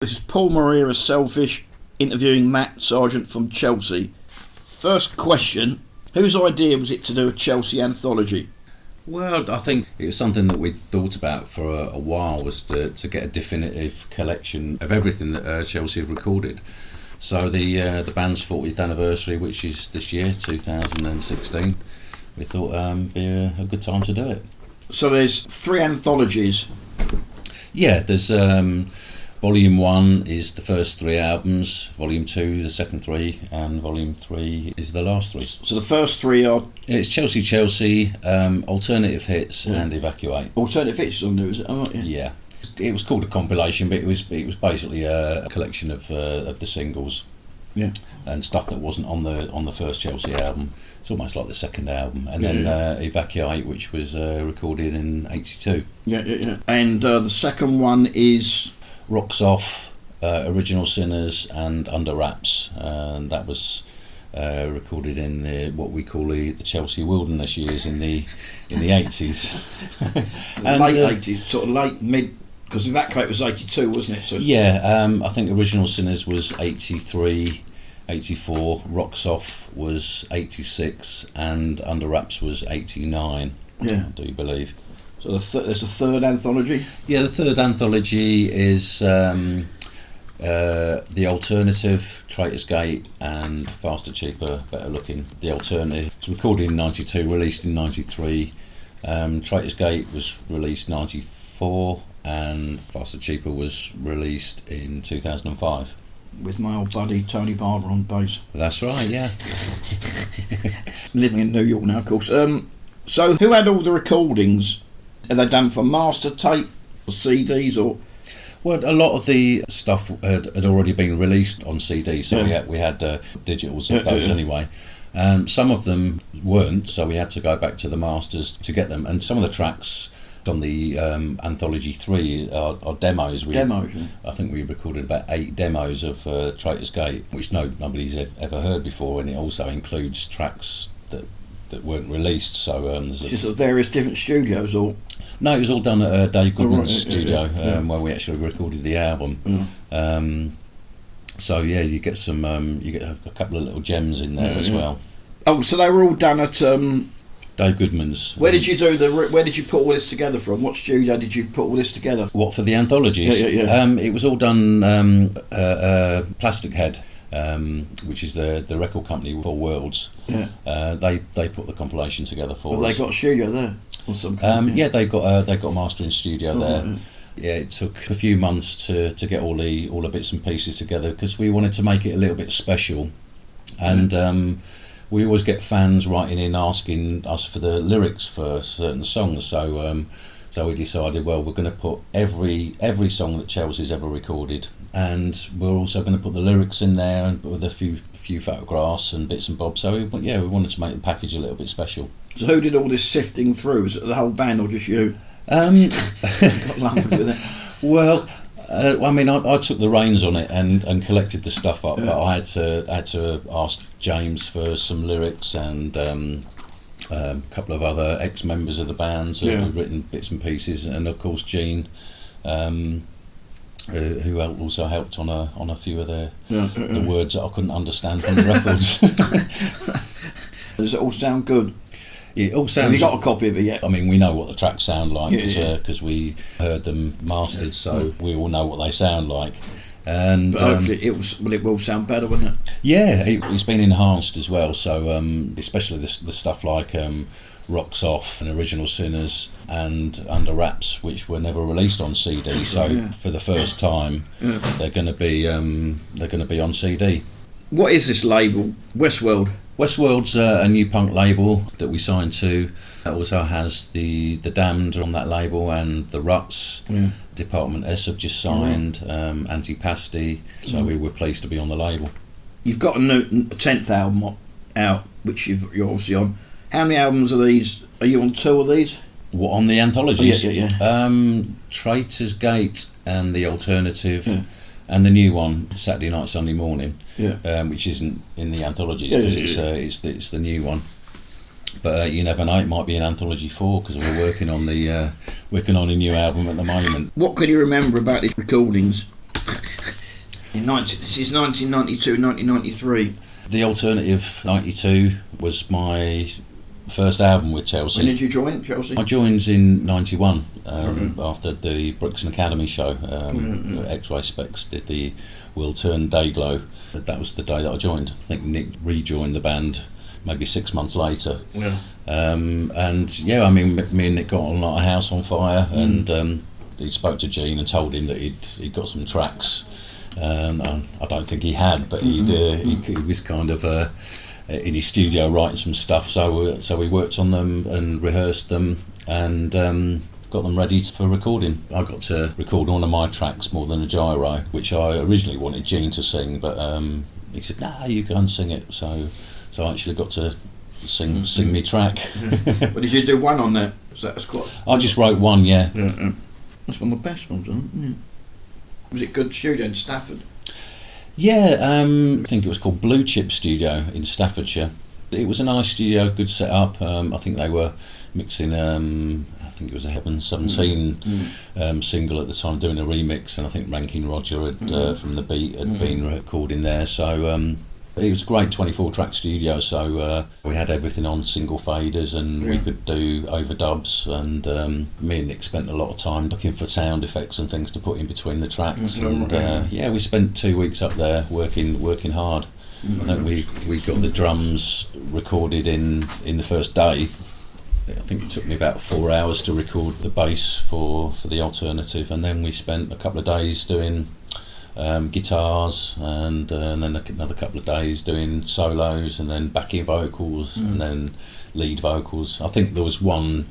This is Paul Morea of Selfish interviewing Mat Sargent from Chelsea. First question, whose idea was it to do a Chelsea anthology? Well, I think it was something that we'd thought about for a while, was to get a definitive collection of everything that Chelsea have recorded. So the band's 40th anniversary, which is this year, 2016, we thought be a good time to do it. So there's 3 anthologies. Yeah, there's Volume 1 is the first 3 albums, Volume 2 the second 3, and Volume 3 is the last 3. So the first 3 are... It's Chelsea, Alternative Hits and Evacuate. Alternative Hits is on there, is it? Oh, right, Yeah. It was called a compilation, but it was basically a collection of the singles, and stuff that wasn't on the first Chelsea album. It's almost like the second album, and then Evacuate, which was recorded in '82. Yeah. And the second one is Rocks Off, Original Sinners, and Under Wraps, and that was recorded in what we call the Chelsea Wilderness years in the 80s. And, late 80s, sort of late mid. Because Evacuate was 82, wasn't it? So I think Original Sinners was 83, 84, Rocks Off was 86, and Under Wraps was 89, I do believe. So there's a third anthology? Yeah, the third anthology is the Alternative, Traitors Gate, and Faster, Cheaper, Better Looking. The Alternative was recorded in 92, released in 93. Traitors Gate was released 94. And Faster Cheaper was released in 2005. With my old buddy Tony Barber on bass. That's right, yeah. Living in New York now, of course. So who had all the recordings? Are they done for master tape or CDs or...? Well, a lot of the stuff had already been released on CD, so we had digitals of those anyway. Some of them weren't, so we had to go back to the masters to get them. And some of the tracks on the Anthology 3 are demos. I think we recorded about 8 demos of Traitors Gate, which nobody's ever heard before, and it also includes tracks that weren't released. So there's just at various different studios, or? No, it was all done at Dave Goodman's studio, where we actually recorded the album. So yeah, you get some, you get a couple of little gems in there as well. Oh, so they were all done at Dave Goodman's. Where did you Where did you put all this together from? What studio did you put all this together? What, for the anthologies? Yeah. It was all done Plastic Head, which is the record company for Worlds. Yeah. They put the compilation together for us. They got a studio there or something. Yeah, they got a mastering studio there. Right. Yeah, it took a few months to get all the bits and pieces together, because we wanted to make it a little bit special, and. We always get fans writing in asking us for the lyrics for certain songs, so we decided, well, we're going to put every song that Chelsea's ever recorded, and we're also going to put the lyrics in there with a few photographs and bits and bobs. So we wanted to make the package a little bit special. So who did all this sifting through? Was it the whole band or just you? Got lumbered with it. Well. I mean, I took the reins on it and collected the stuff up, but I had to ask James for some lyrics, and a couple of other ex-members of the band who had written bits and pieces, and of course Gene, who also helped on a few of the words that I couldn't understand from the records. Does it all sound good? It all sounds. Have you got a copy of it yet? I mean, we know what the tracks sound like because we heard them mastered, so we all know what they sound like. And but hopefully it will sound better, won't it? Yeah, it's been enhanced as well. So especially the stuff like Rocks Off and Original Sinners and Under Wraps, which were never released on CD. So for the first time, they're going to be on CD. What is this label, WestWorld? WestWorld's a new punk label that we signed to. It also has the Damned on that label, and the Ruts. Department S have just signed, Antipasti, so we were pleased to be on the label. You've got a 10th album out, which you're obviously on. How many albums are these? Are you on 2 of these? What, on the anthologies? Yeah. Traitors Gate and the Alternative. And the new one, Saturday Night, Sunday Morning, which isn't in the anthologies, because it's the new one. But you never know, it might be an Anthology 4, because we're working on a new album at the moment. What can you remember about these recordings? This is 1992, 1993. The Alternative 92 was my first album with Chelsea. When did you join Chelsea? I joined in 91 after the Brixton Academy show. X-Ray Specs did the Will Turn Day Glow. That was the day that I joined. I think Nick rejoined the band maybe 6 months later. Yeah. And yeah, I mean, me and Nick got on like a house on fire, and he spoke to Gene and told him that he'd got some tracks. I don't think he had, but he was kind of in his studio writing some stuff. So we worked on them and rehearsed them, and got them ready for recording. I got to record one of my tracks, More Than a Gyro, which I originally wanted Gene to sing, but he said, "Nah, you go and sing it." So I actually got to sing me track. But did you do one on that? That's quite. I just wrote one, yeah. That's one of the best ones, isn't it? Was it good studio in Stafford? Yeah, I think it was called Blue Chip Studio in Staffordshire. It was a nice studio, good setup. I think they were mixing, I think it was a Heaven 17 single at the time, doing a remix, and I think Ranking Roger had, from The Beat had been recording there. So it was a great 24-track studio, so we had everything on single faders, and we could do overdubs, and me and Nick spent a lot of time looking for sound effects and things to put in between the tracks, and yeah, we spent 2 weeks up there working hard. I think we got the drums recorded in the first day. I think it took me about 4 hours to record the bass for the Alternative, and then we spent a couple of days doing guitars, and then another couple of days doing solos, and then backing vocals, and then lead vocals. I think there was one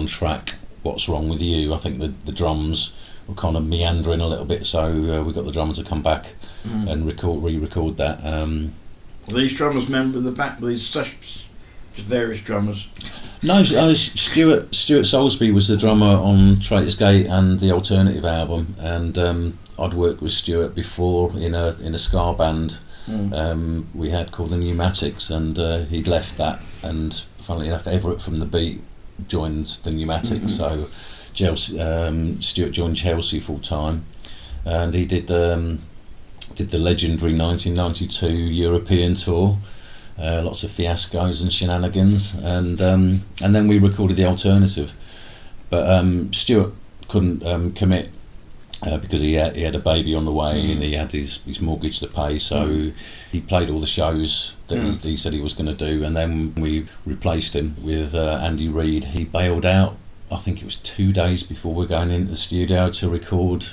track, What's Wrong With You. I think the drums were kind of meandering a little bit, so we got the drummer to come back and re-record that. Were these drummers member of the back? Were these just various drummers? No, Stuart Salisbury was the drummer on Traitors Gate and the Alternative album, and I'd worked with Stuart before in a ska band we had called the Pneumatics, and he'd left that, and funnily enough Everett from The Beat joined the Pneumatics, so Stuart joined Chelsea full time, and he did the legendary 1992 European tour. Lots of fiascos and shenanigans, and then we recorded the Alternative, but Stuart couldn't commit because he had a baby on the way, and he had his mortgage to pay, so he played all the shows that he said he was going to do, and then we replaced him with Andy Reid. He bailed out, I think it was 2 days before we were going into the studio to record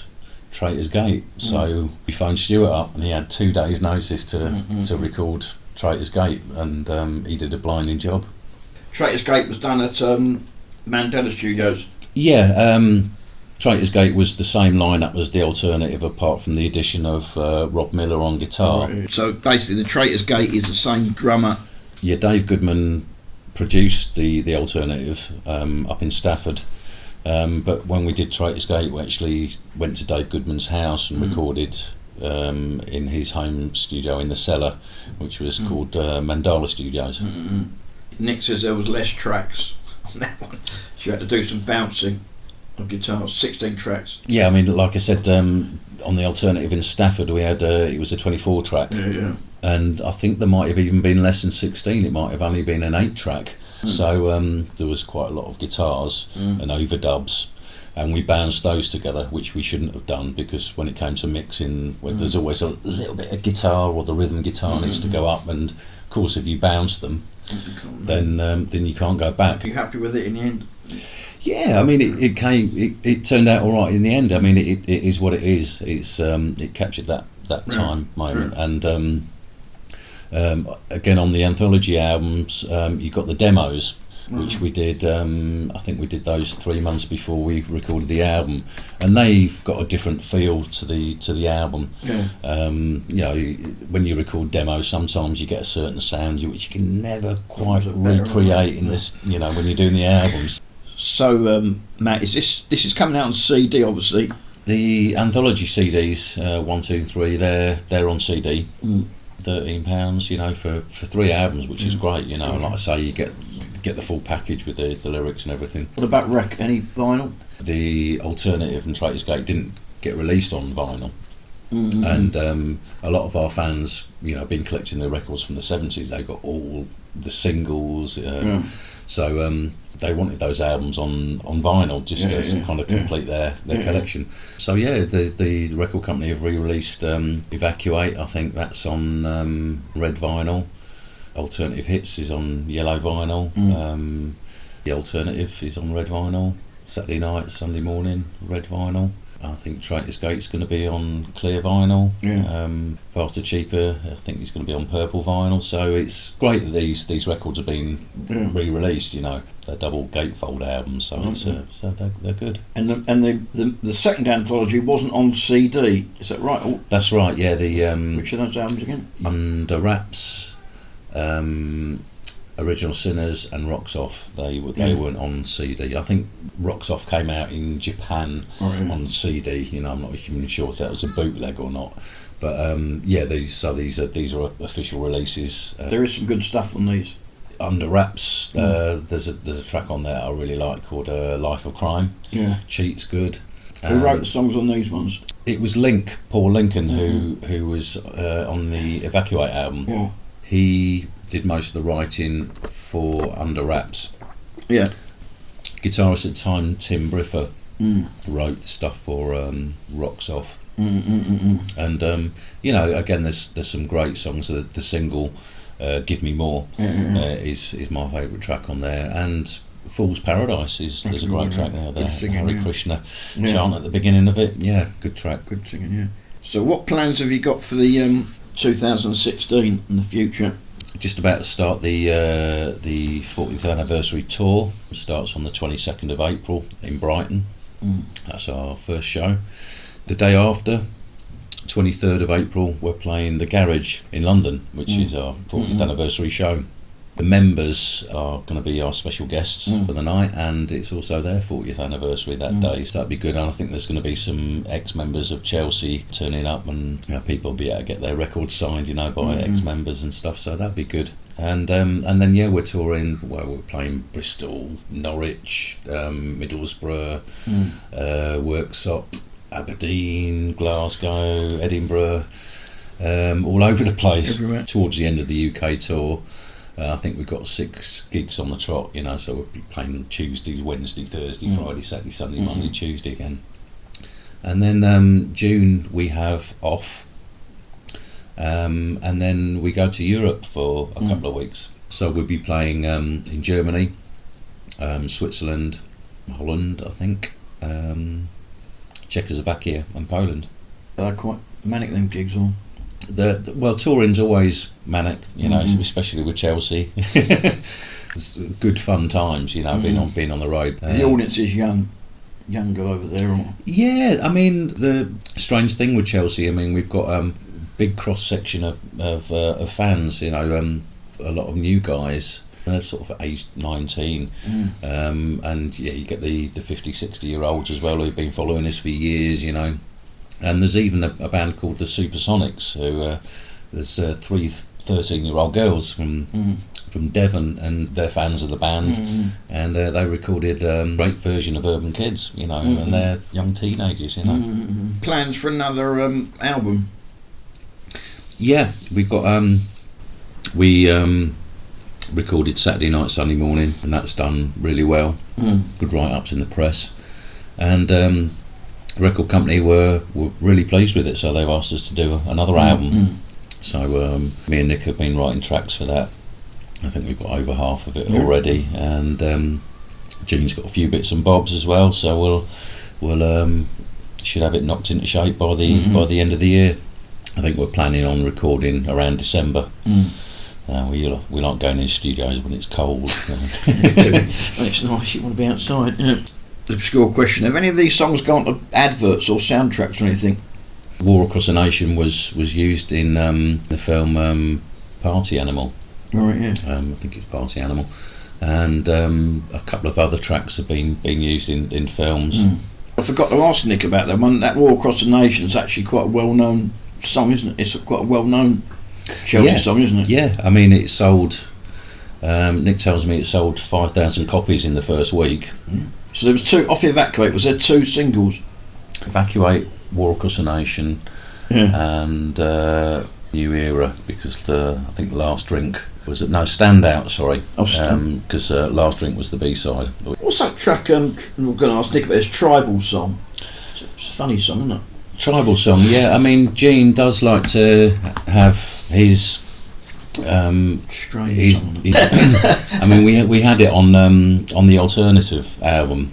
Traitors Gate, so we phoned Stuart up, and he had 2 days notice to record Traitors Gate, and he did a blinding job. Traitors Gate was done at Mandela Studios. Yeah, Traitors Gate was the same lineup as the Alternative, apart from the addition of Rob Miller on guitar. Right. So basically, the Traitors Gate is the same drummer. Yeah, Dave Goodman produced the Alternative up in Stafford, but when we did Traitors Gate, we actually went to Dave Goodman's house and recorded in his home studio in the cellar, which was called Mandala Studios. Nick says there was less tracks on that one. So you had to do some bouncing on guitars, 16 tracks. Yeah, I mean, like I said, on the Alternative in Stafford, we had it was a 24 track, and I think there might have even been less than 16. It might have only been an 8 track. So there was quite a lot of guitars and overdubs, and we bounced those together, which we shouldn't have done, because when it came to mixing, there's always a little bit of guitar, or the rhythm guitar needs to go up, and of course if you bounce them, then you can't go back. Are you happy with it in the end? Yeah, I mean it turned out all right in the end. I mean it is what it is. It's it captured that time moment, and again on the Anthology albums, you got the demos, which we did. I think we did those 3 months before we recorded the album, and they've got a different feel to the album. You know, when you record demos, sometimes you get a certain sound which you can never quite recreate in this. You know, when you're doing the albums. So Matt, this is coming out on CD, obviously. The Anthology CDs, 1, 2, 3, they're on CD. £13, you know, for 3 albums, which is great. You know, and like I say, you get the full package with the lyrics and everything. What about any vinyl? The Alternative and Traitors Gate didn't get released on vinyl. And a lot of our fans, have been collecting their records from the 70s. They got all the singles, so they wanted those albums on vinyl just to kind of complete their collection. So the record company have re-released Evacuate. I think that's on red vinyl. Alternative Hits is on yellow vinyl. The Alternative is on red vinyl. Saturday Night, Sunday Morning, red vinyl. I think Traitors Gate's going to be on clear vinyl. Faster Cheaper, I think it's going to be on purple vinyl. So it's great that these records have been re-released. They're double gatefold albums, so so they're good. And the second anthology wasn't on CD, is that right? That's right. Yeah. Which are those albums again? Under Wraps, Original Sinners and Rocks Off, they weren't on CD. I think Rocks Off came out in Japan on CD. I'm not even sure if that was a bootleg or not. But these are official releases. There is some good stuff on these. Under Wraps, there's a track on there I really like called Life of Crime. Cheat's good. Who wrote the songs on these ones? It was Paul Lincoln, who was on the Evacuate album. He did most of the writing for Under Wraps. Guitarist at the time, Tim Briffer, wrote stuff for Rocks Off. And again, there's some great songs. The single Give Me More is my favourite track on there, and Fool's Paradise there's a great track there. Hare Krishna chant at the beginning of it. Good track. Good singing. So what plans have you got for the 2016 in the future? Just about to start the 40th anniversary tour. It starts on the 22nd of April in Brighton. That's our first show. The day after, 23rd of April, we're playing the Garage in London, which is our 40th anniversary show. The members are going to be our special guests for the night, and it's also their 40th anniversary that day, so that'd be good. And I think there's going to be some ex-members of Chelsea turning up, and people will be able to get their records signed, by ex-members and stuff, so that'd be good. And then we're touring. We're playing Bristol, Norwich, Middlesbrough, Worksop, Aberdeen, Glasgow, Edinburgh, all over the place. Everywhere. Towards the end of the UK tour, I think we've got 6 gigs on the trot, so we'll be playing Tuesday, Wednesday, Thursday, Friday, Saturday, Sunday, Monday, Tuesday again. And then June we have off, and then we go to Europe for a couple of weeks. So we'll be playing in Germany, Switzerland, Holland, I think, Czechoslovakia and Poland. They're quite manic, them gigs, or? Well, touring's always manic, especially with Chelsea. It's good fun times, being on the road. The audience is younger over there, or? Yeah, I mean, the strange thing with Chelsea, we've got a big cross section of fans. A lot of new guys. They're sort of aged 19, and you get the 50, 60-year-olds as well who've been following us for years, And there's even a band called the Supersonics, who there's 3 13-year-old girls from Devon, and they're fans of the band, and they recorded a great version of Urban Kids, and they're young teenagers, Plans for another album? Yeah, we've got recorded Saturday Night, Sunday Morning, and that's done really well. Good write-ups in the press, and the record company were really pleased with it, so they've asked us to do another album. So me and Nick have been writing tracks for that. I think we've got over half of it already, and Gene's got a few bits and bobs as well, so we'll should have it knocked into shape by the end of the year. I think we're planning on recording around December. We like going in studios when it's cold. When it's nice, you want to be outside. Obscure question: have any of these songs gone to adverts or soundtracks or anything? War Across the Nation was used in the film Party Animal. Right, yeah. I think it's Party Animal, and a couple of other tracks have been used in films. I forgot to ask Nick about that one. That War Across the Nation is actually quite a well-known song, isn't it? It's quite a well-known Chelsea song, isn't it? Yeah, I mean, it sold. Nick tells me it sold 5,000 copies in the first week. So there was 2 off Evacuate. Was there 2 singles? Evacuate, War Across the Nation, and New Era, because I think Last Drink was it? No, Stand Out. Sorry, because Last Drink was the B-side. What's that track? I'm going to ask Nick about this Tribal song. It's a funny song, isn't it? Tribal song, yeah. I mean, Gene does like to have his. Strange song. I mean, we had it on the Alternative album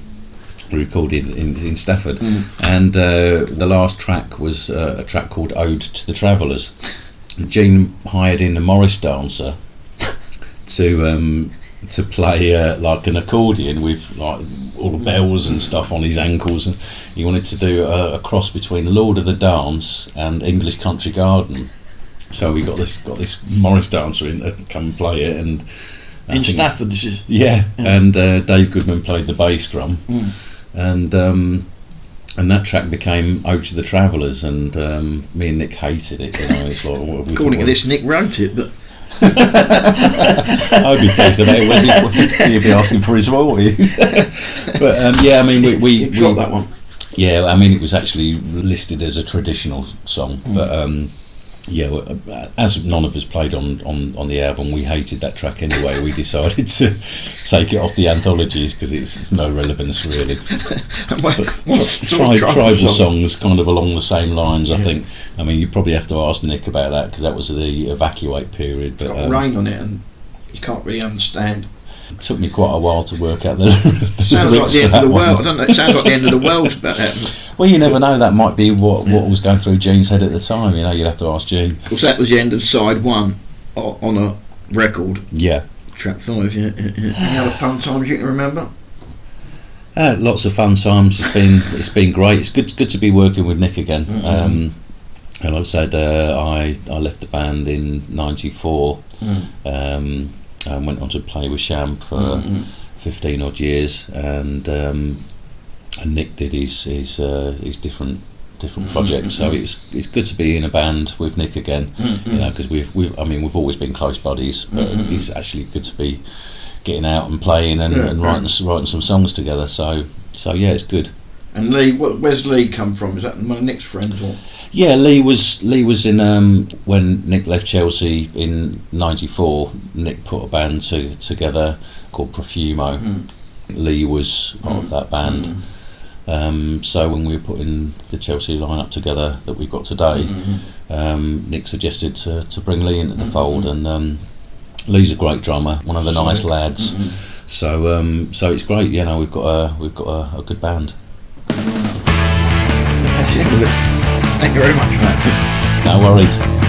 recorded in Stafford, and the last track was a track called Ode to the Travellers. Gene hired in a Morris dancer to play like an accordion with like all the bells and stuff on his ankles, and he wanted to do a cross between Lord of the Dance and English Country Garden. So we got this Morris dancer in to come and play it, and in Stafford, this is and Dave Goodman played the bass drum, and that track became Ode to the Travellers, and me and Nick hated it. You know, it's like according to this, Nick wrote it, but. I'd be pleased about it. He'd be asking for his royalties. But yeah, I mean, we dropped that one. Yeah, I mean, it was actually listed as a traditional song, but yeah, as none of us played on the album, we hated that track anyway. We decided to take it off the anthologies because it's no relevance really. Tribal songs kind of along the same lines, I think. I mean, you probably have to ask Nick about that because that was the Evacuate period. But it's got rain on it, and you can't really understand. It took me quite a while to work out the sounds like the end of the world. I don't know. It sounds like the end of the world about that. Well, you never know. That might be what was going through Gene's head at the time. You know, you'd have to ask Gene. Of course, that was the end of side 1 on a record. Yeah. Track 5. Yeah. Any other fun times you can remember? Lots of fun times. It's been great. It's good to be working with Nick again. And like I said, I left the band in '94. And went on to play with Sham for 15 odd years, and Nick did his different projects. So it's good to be in a band with Nick again, you know, because we've always been close buddies, but it's actually good to be getting out and playing and writing some songs together. So yeah, it's good. And Lee, where's Lee come from? Is that one of Nick's friends or? Yeah, Lee was in when Nick left Chelsea in '94. Nick put a band together called Profumo. Lee was part of that band. So when we were putting the Chelsea lineup together that we've got today, Nick suggested to bring Lee into the fold, and Lee's a great drummer, one of the nice lads. So it's great. You know, we've got a good band. I think that's the end of it. Thank you very much, Matt. No worries.